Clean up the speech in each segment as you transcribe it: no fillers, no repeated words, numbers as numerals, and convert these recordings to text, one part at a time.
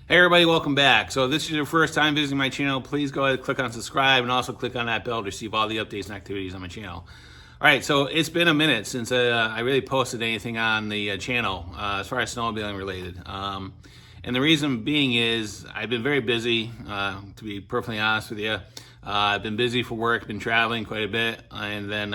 Hey everybody, welcome back. So if this is your first time visiting my channel, please go ahead and click on subscribe and also click on that bell to receive all the updates and activities on my channel. All right, so it's been a minute since I really posted anything on the channel as far as snowmobiling related. And the reason being is I've been very busy, to be perfectly honest with you. I've been busy for work, been traveling quite a bit, and then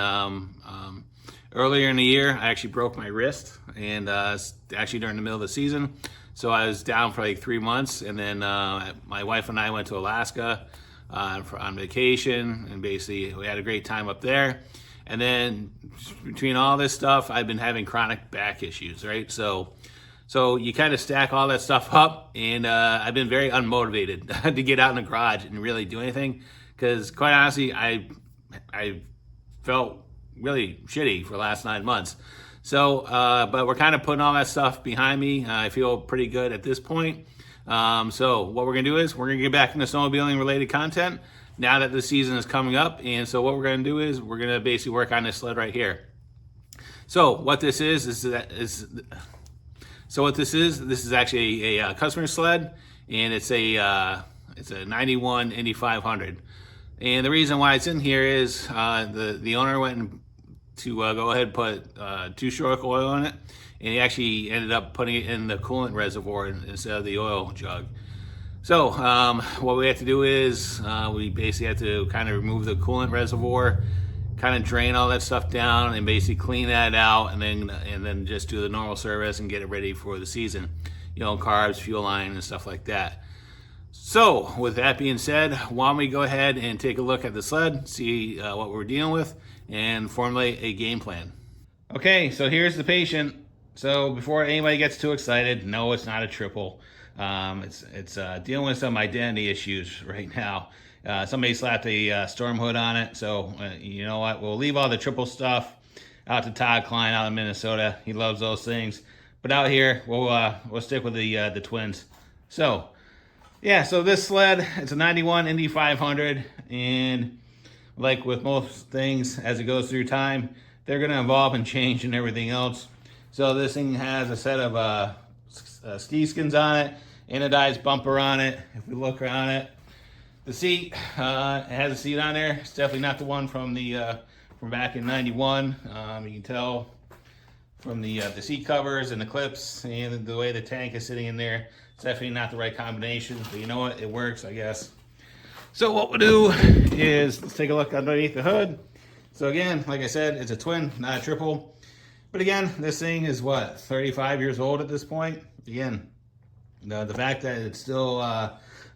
earlier in the year, I actually broke my wrist, and actually during the middle of the season. So I was down for like 3 months, and then my wife and I went to Alaska on vacation, and basically we had a great time up there. And then between all this stuff, I've been having chronic back issues, right? So you kind of stack all that stuff up, and I've been very unmotivated to get out in the garage and really do anything, because quite honestly, I felt really shitty for the last 9 months. So, but we're kind of putting all that stuff behind me. I feel pretty good at this point. So what we're gonna do is we're gonna get back into snowmobiling related content now that the season is coming up. And so what we're gonna do is we're gonna basically work on this sled right here. So what this is actually a customer sled, and it's a 91 Indy 500. And the reason why it's in here is the owner went to go ahead and put two-stroke oil in it, and he actually ended up putting it in the coolant reservoir instead of the oil jug. So what we have to do is we basically have to kind of remove the coolant reservoir, kind of drain all that stuff down, and basically clean that out, and then just do the normal service and get it ready for the season. You know, carbs, fuel line, and stuff like that. So with that being said, why don't we go ahead and take a look at the sled, see what we're dealing with, and formulate a game plan. Okay, so here's the patient. So before anybody gets too excited, no, it's not a triple. It's dealing with some identity issues right now. Somebody slapped a storm hood on it, so you know what? We'll leave all the triple stuff out to Todd Klein out of Minnesota. He loves those things. But out here, we'll stick with the twins. So yeah, so this sled, it's a 91 Indy 500, and like with most things, as it goes through time, they're going to evolve and change and everything else. So this thing has a set of ski skins on it, anodized bumper on it. If we look around it, the seat, it has a seat on there. It's definitely not the one from back in 91. You can tell from the seat covers and the clips and the way the tank is sitting in there. It's definitely not the right combination, but you know what? It works, I guess. So what we'll do is let's take a look underneath the hood. So again, like I said, it's a twin, not a triple. But again, this thing is what, 35 years old at this point? Again, the fact that it's still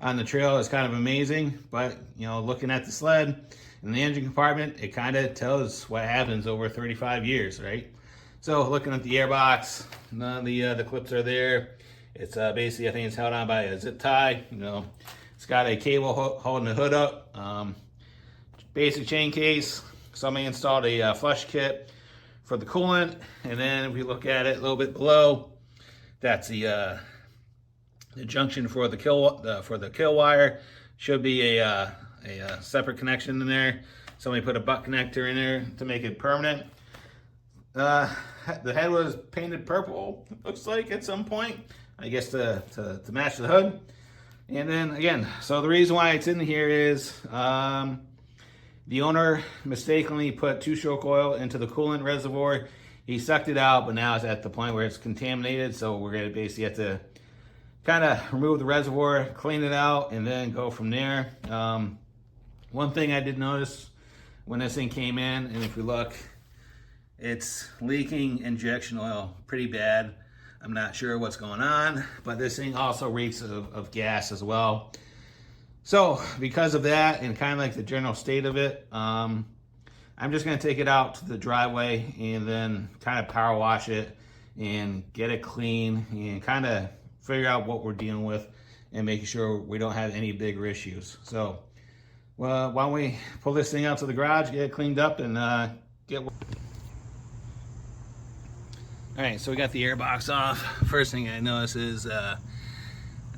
on the trail is kind of amazing. But you know, looking at the sled and the engine compartment, it kind of tells what happens over 35 years, right? So looking at the airbox, none of the clips are there. It's basically, I think it's held on by a zip tie. You know, it's got a cable holding the hood up. Basic chain case. Somebody installed a flush kit for the coolant, and then if we look at it a little bit below, that's the junction for the kill wire. Should be a separate connection in there. Somebody put a butt connector in there to make it permanent. The head was painted purple, looks like, at some point, I guess to match the hood. And then again, so the reason why it's in here is the owner mistakenly put two-stroke oil into the coolant reservoir. He sucked it out, but now it's at the point where it's contaminated. So we're gonna basically have to kind of remove the reservoir, clean it out, and then go from there. One thing I did notice when this thing came in, and if we look, it's leaking injection oil pretty bad. I'm not sure what's going on, but this thing also reeks of gas as well. So because of that and kind of like the general state of it, I'm just gonna take it out to the driveway and then kind of power wash it and get it clean and kind of figure out what we're dealing with and making sure we don't have any bigger issues. So well, why don't we pull this thing out to the garage, get it cleaned up, and get... All right, so we got the airbox off. First thing I notice is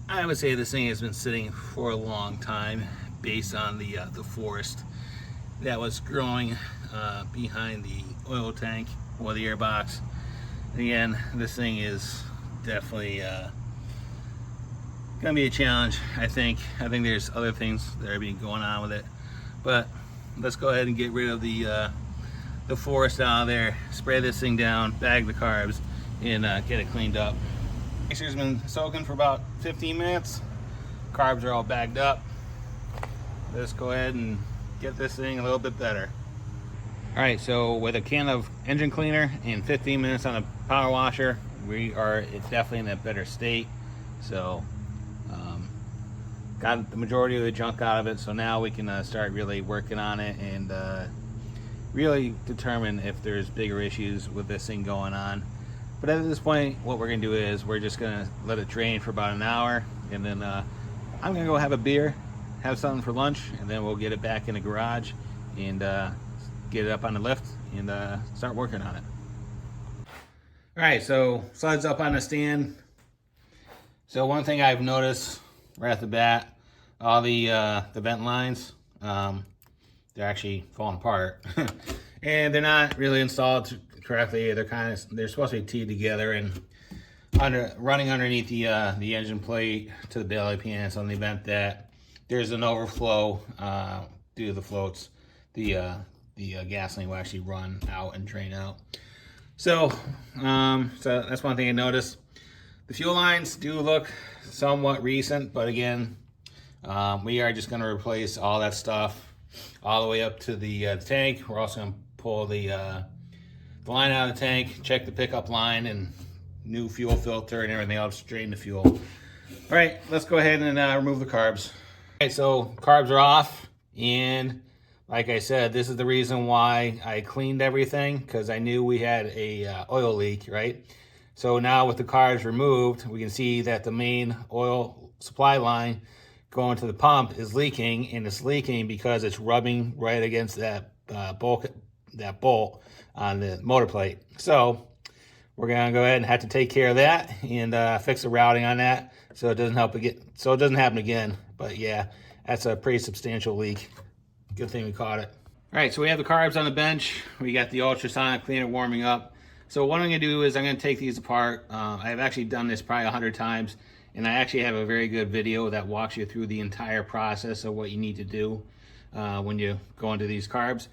I would say this thing has been sitting for a long time based on the forest that was growing behind the oil tank or the airbox. And again, this thing is definitely gonna be a challenge, I think. I think there's other things that are being going on with it, but let's go ahead and get rid of the forest out of there, spray this thing down, bag the carbs, and get it cleaned up. Mixer's been soaking for about 15 minutes. Carbs are all bagged up. Let's go ahead and get this thing a little bit better. All right, so with a can of engine cleaner and 15 minutes on a power washer, it's definitely in a better state. So got the majority of the junk out of it, so now we can start really working on it and really determine if there's bigger issues with this thing going on. But at this point, what we're gonna do is we're just gonna let it drain for about an hour, and then I'm gonna go have a beer, have something for lunch, and then we'll get it back in the garage and get it up on the lift and start working on it. All right, so slide's up on the stand. So one thing I've noticed right off the bat, all the vent lines, they're actually falling apart, and they're not really installed correctly. They're supposed to be teed together and running underneath the engine plate to the belly pan. So in the event that there's an overflow due to the floats, the gasoline will actually run out and drain out. So that's one thing I noticed. The fuel lines do look somewhat recent, but again, we are just going to replace all that stuff all the way up to the tank. We're also going to pull the line out of the tank, check the pickup line, and new fuel filter and everything else, drain the fuel. All right, let's go ahead and remove the carbs. All right, so carbs are off, and like I said, this is the reason why I cleaned everything, because I knew we had a oil leak, right? So now with the carbs removed, we can see that the main oil supply line going to the pump is leaking, and it's leaking because it's rubbing right against that bolt on the motor plate. So we're gonna go ahead and have to take care of that and fix the routing on that so it doesn't happen again. But yeah, that's a pretty substantial leak. Good thing we caught it. All right, so we have the carbs on the bench. We got the ultrasonic cleaner warming up. So what I'm gonna do is I'm gonna take these apart. I've actually done this probably 100 times, and I actually have a very good video that walks you through the entire process of what you need to do when you go into these carbs.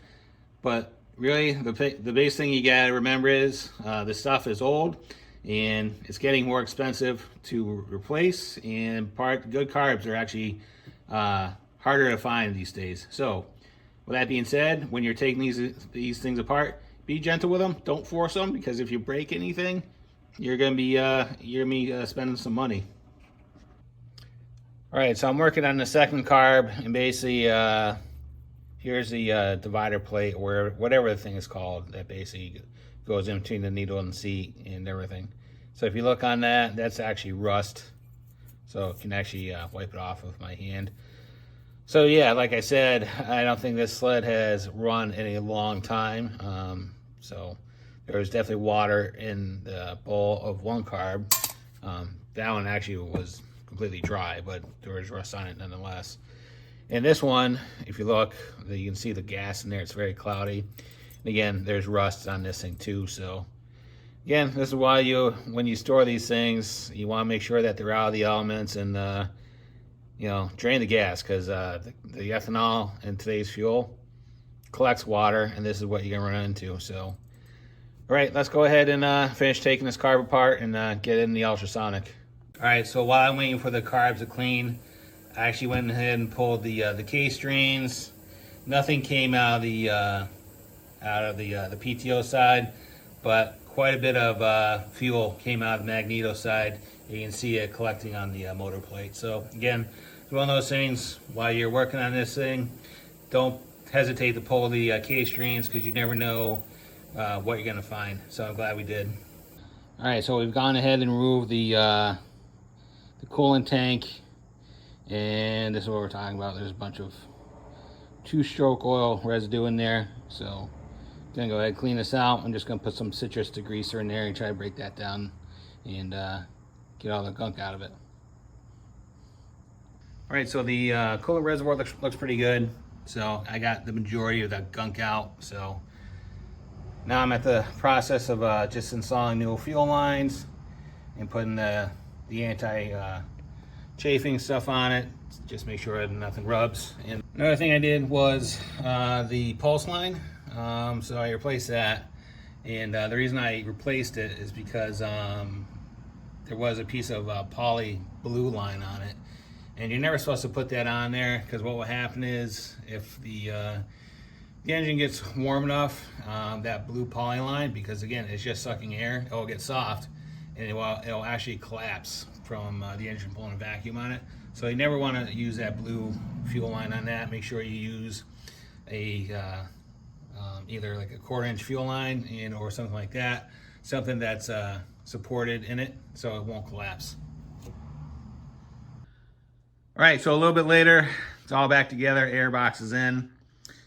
But really, the biggest thing you gotta remember is this stuff is old and it's getting more expensive to replace, and good carbs are actually harder to find these days. So with that being said, when you're taking these things apart, be gentle with them. Don't force them, because if you break anything, you're gonna be spending some money. All right, so I'm working on the second carb, and basically here's the divider plate, or whatever the thing is called, that basically goes in between the needle and the seat and everything. So if you look on that, that's actually rust. So I can actually wipe it off with my hand. So yeah, like I said, I don't think this sled has run in a long time. So there was definitely water in the bowl of one carb. That one actually was completely dry, but there was rust on it nonetheless. And this one, if you look, you can see the gas in there. It's very cloudy. And again, there's rust on this thing too. So again, this is why when you store these things, you want to make sure that they're out of the elements and drain the gas, because the ethanol in today's fuel collects water, and this is what you're gonna run into. So all right, let's go ahead and finish taking this carb apart and get it in the ultrasonic. All right, so while I'm waiting for the carbs to clean, I actually went ahead and pulled the case drains. Nothing came out of the PTO side, but quite a bit of fuel came out of the magneto side. You can see it collecting on the motor plate. So again, it's one of those things, while you're working on this thing, don't hesitate to pull the case drains, because you never know what you're gonna find. So I'm glad we did. All right, so we've gone ahead and removed the coolant tank, and this is what we're talking about. There's a bunch of two-stroke oil residue in there. So I'm gonna go ahead and clean this out. I'm just gonna put some citrus degreaser in there and try to break that down and get all the gunk out of it. All right, so the coolant reservoir looks pretty good. So I got the majority of that gunk out. So now I'm at the process of just installing new fuel lines and putting the chafing stuff on it. Just make sure nothing rubs. And another thing I did was the pulse line. So I replaced that. And the reason I replaced it is because there was a piece of poly blue line on it. And you're never supposed to put that on there, because what will happen is if the engine gets warm enough, that blue poly line, because again, it's just sucking air, it will get soft and it will actually collapse from the engine pulling a vacuum on it. So you never want to use that blue fuel line on that. Make sure you use a either like a 1/4-inch fuel line or something like that, something that's supported in it so it won't collapse. All right, so a little bit later, it's all back together, air box is in,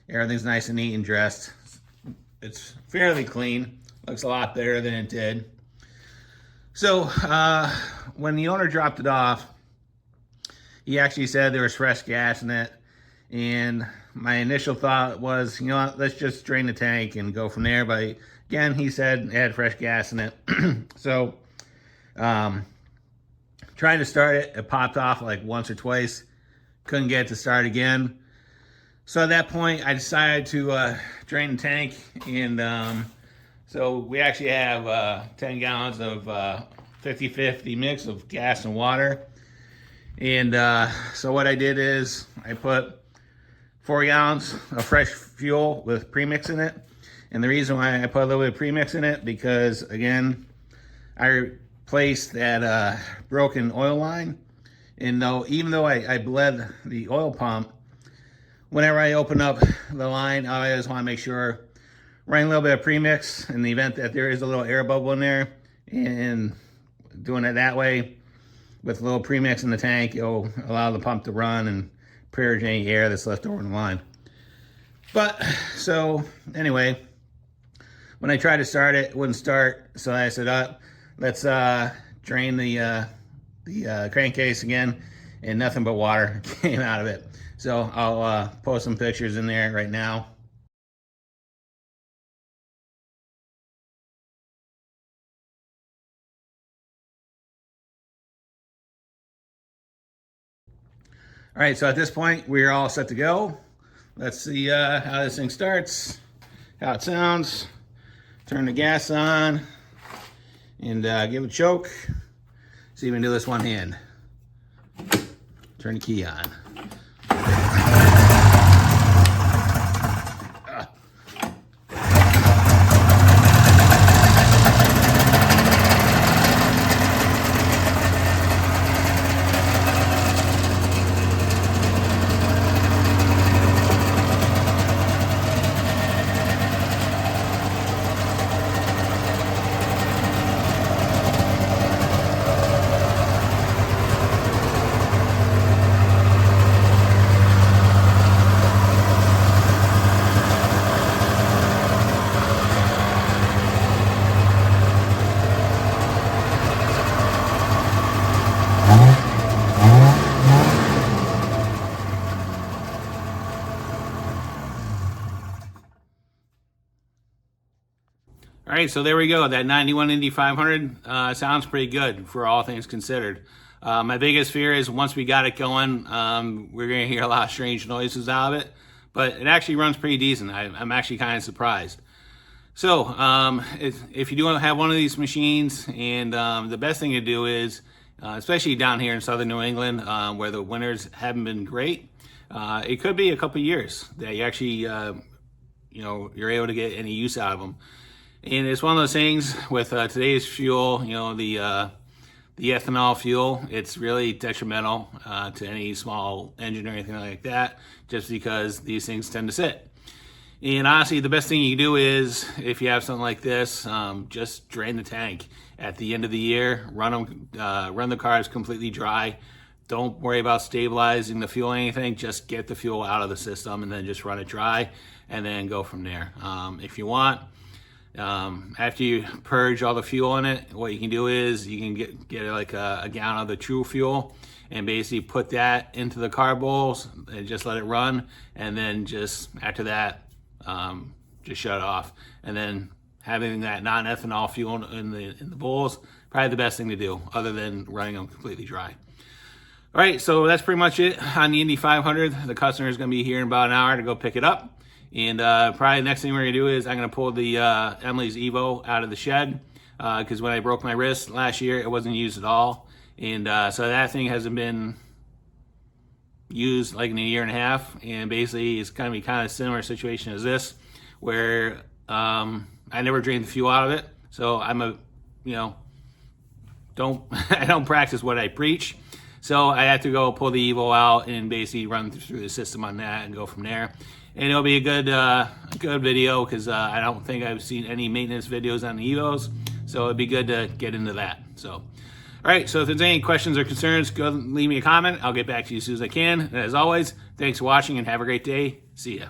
everything's nice and neat and dressed. It's fairly clean, looks a lot better than it did. So when the owner dropped it off, he actually said there was fresh gas in it, and my initial thought was, you know what, let's just drain the tank and go from there. But again, he said it had fresh gas in it. So trying to start it, it popped off like once or twice. Couldn't get it to start again. So at that point, I decided to drain the tank. And so we actually have 10 gallons of 50-50 mix of gas and water. And so what I did is I put 4 gallons of fresh fuel with premix in it. And the reason why I put a little bit of premix in it, because again, I replaced that broken oil line. And even though I bled the oil pump, whenever I open up the line, I always want to make sure running a little bit of premix in the event that there is a little air bubble in there. And doing it that way with a little premix in the tank, it'll allow the pump to run and purge any air that's left over in the line. But so anyway, when I tried to start it, it wouldn't start. So I said, let's drain the crankcase again, and nothing but water came out of it. So I'll post some pictures in there right now. All right, so at this point, we're all set to go. Let's see how this thing starts, how it sounds. Turn the gas on and give it a choke. See if we can do this one hand. Turn the key on. All right, so there we go. That 91 Indy 500 sounds pretty good for all things considered. My biggest fear is once we got it going, we're going to hear a lot of strange noises out of it, but it actually runs pretty decent. I'm actually kind of surprised. So if you do have one of these machines, and the best thing to do is, especially down here in southern New England, where the winters haven't been great, it could be a couple years that you actually, you're able to get any use out of them. And it's one of those things with today's fuel, the ethanol fuel, it's really detrimental to any small engine or anything like that, just because these things tend to sit. And honestly, the best thing you can do is, if you have something like this, just drain the tank. At the end of the year, run the cars completely dry. Don't worry about stabilizing the fuel or anything. Just get the fuel out of the system and then just run it dry and then go from there. If you want, after you purge all the fuel in it, what you can do is you can get like a gallon of the true fuel and basically put that into the carb bowls and just let it run. And then just after that, just shut it off. And then having that non-ethanol fuel in the bowls, probably the best thing to do, other than running them completely dry. All right, so that's pretty much it on the Indy 500. The customer is going to be here in about an hour to go pick it up. And probably the next thing we're going to do is I'm going to pull the Emily's Evo out of the shed, because when I broke my wrist last year, it wasn't used at all. And so that thing hasn't been used like in a year and a half. And basically it's going to be kind of a similar situation as this, where I never drained the fuel out of it. So I'm a, I don't practice what I preach. So I have to go pull the Evo out and basically run through the system on that and go from there. And it'll be a good video, because I don't think I've seen any maintenance videos on the Evos. So it'd be good to get into that. So, all right. So if there's any questions or concerns, go leave me a comment. I'll get back to you as soon as I can. And as always, thanks for watching and have a great day. See ya.